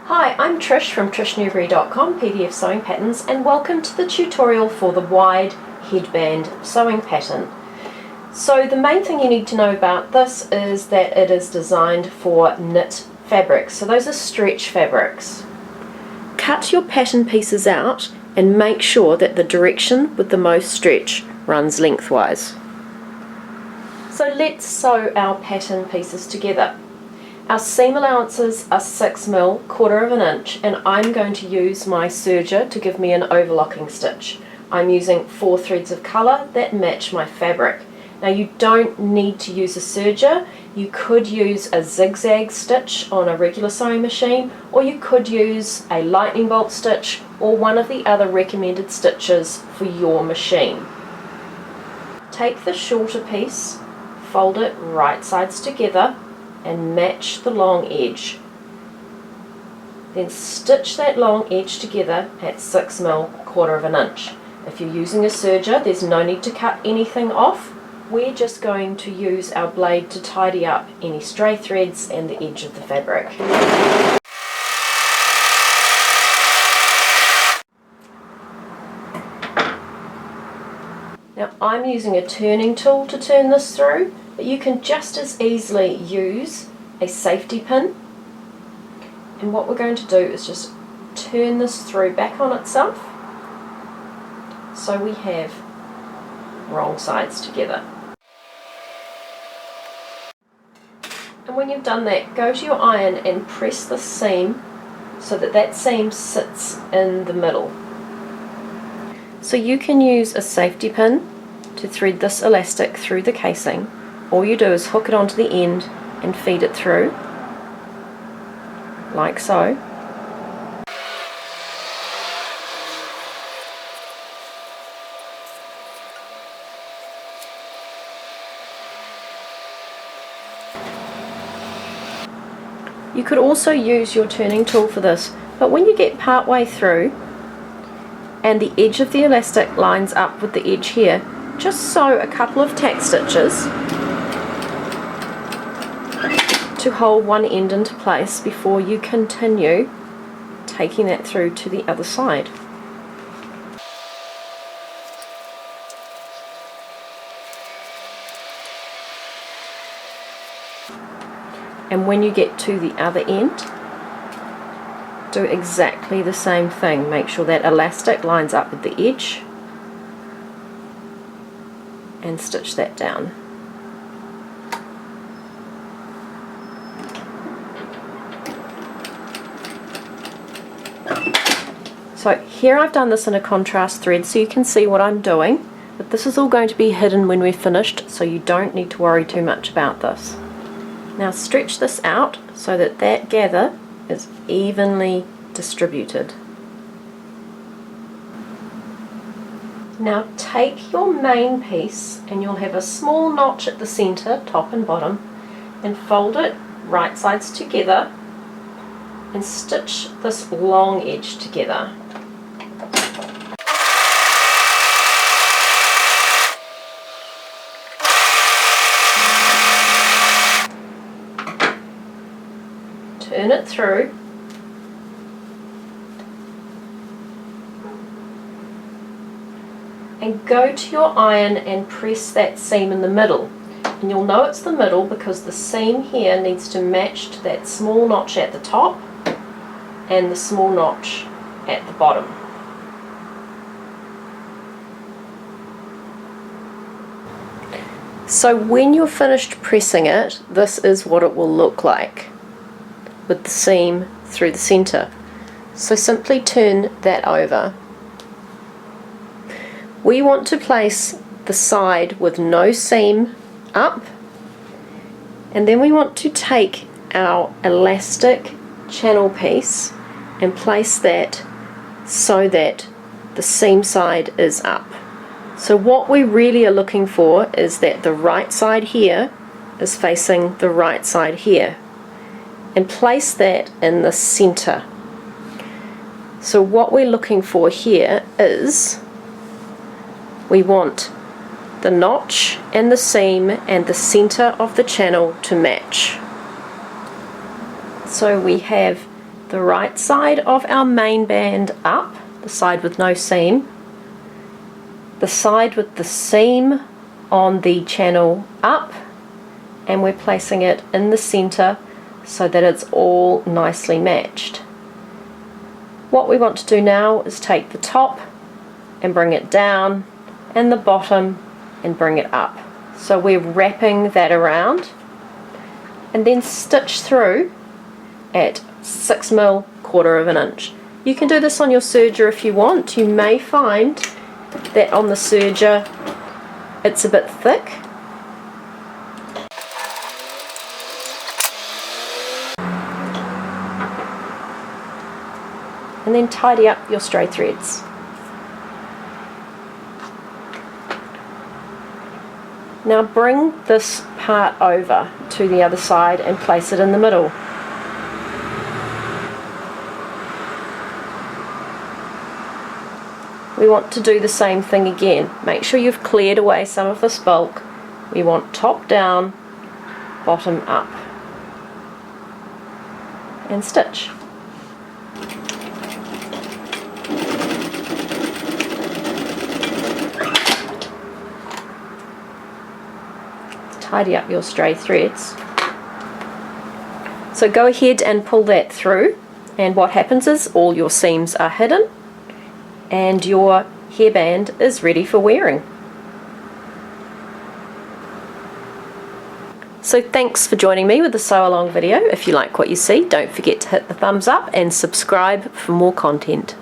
Hi, I'm Trish from TrishNewbery.com, PDF Sewing Patterns, and welcome to the tutorial for the wide headband sewing pattern. So the main thing you need to know about this is that it is designed for knit fabrics, so those are stretch fabrics. Cut your pattern pieces out and make sure that the direction with the most stretch runs lengthwise. So let's sew our pattern pieces together. Our seam allowances are 6mm, 1/4 inch, and I'm going to use my serger to give me an overlocking stitch. I'm using 4 threads of colour that match my fabric. Now you don't need to use a serger. You could use a zigzag stitch on a regular sewing machine, or you could use a lightning bolt stitch or one of the other recommended stitches for your machine. Take the shorter piece, fold it right sides together and match the long edge. Then stitch that long edge together at 6mm, 1/4 inch. If you're using a serger, there's no need to cut anything off. We're just going to use our blade to tidy up any stray threads and the edge of the fabric. Now I'm using a turning tool to turn this through, but you can just as easily use a safety pin. And what we're going to do is just turn this through back on itself so we have wrong sides together. And when you've done that, go to your iron and press the seam so that that seam sits in the middle. So you can use a safety pin to thread this elastic through the casing. All you do is hook it onto the end and feed it through, like so. You could also use your turning tool for this, but when you get part way through and the edge of the elastic lines up with the edge here, just sew a couple of tack stitches to hold one end into place before you continue taking that through to the other side. And when you get to the other end, do exactly the same thing. Make sure that elastic lines up with the edge and stitch that down. So here I've done this in a contrast thread so you can see what I'm doing, but this is all going to be hidden when we're finished, so you don't need to worry too much about this. Now stretch this out so that that gather is evenly distributed. Now take your main piece, and you'll have a small notch at the center, top and bottom, and fold it right sides together and stitch this long edge together. Turn it through and go to your iron and press that seam in the middle. And you'll know it's the middle because the seam here needs to match to that small notch at the top and the small notch at the bottom. So when you're finished pressing it, this is what it will look like, with the seam through the center. So simply turn that over. We want to place the side with no seam up, and then we want to take our elastic channel piece and place that so that the seam side is up. So what we really are looking for is that the right side here is facing the right side here, and place that in the center. So what we're looking for here is we want the notch and the seam and the center of the channel to match. So we have the right side of our main band up, the side with no seam, the side with the seam on the channel up, and we're placing it in the center so that it's all nicely matched. What we want to do now is take the top and bring it down, and the bottom and bring it up. So we're wrapping that around and then stitch through at 6mm, 1/4 of an inch. You can do this on your serger if you want. You may find that on the serger it's a bit thick. And then tidy up your stray threads. Now bring this part over to the other side and place it in the middle. We want to do the same thing again. Make sure you've cleared away some of this bulk. We want top down, bottom up, and stitch. Tidy up your stray threads. So go ahead and pull that through, and what happens is all your seams are hidden and your hairband is ready for wearing. So thanks for joining me with the sew along video. If you like what you see, don't forget to hit the thumbs up and subscribe for more content.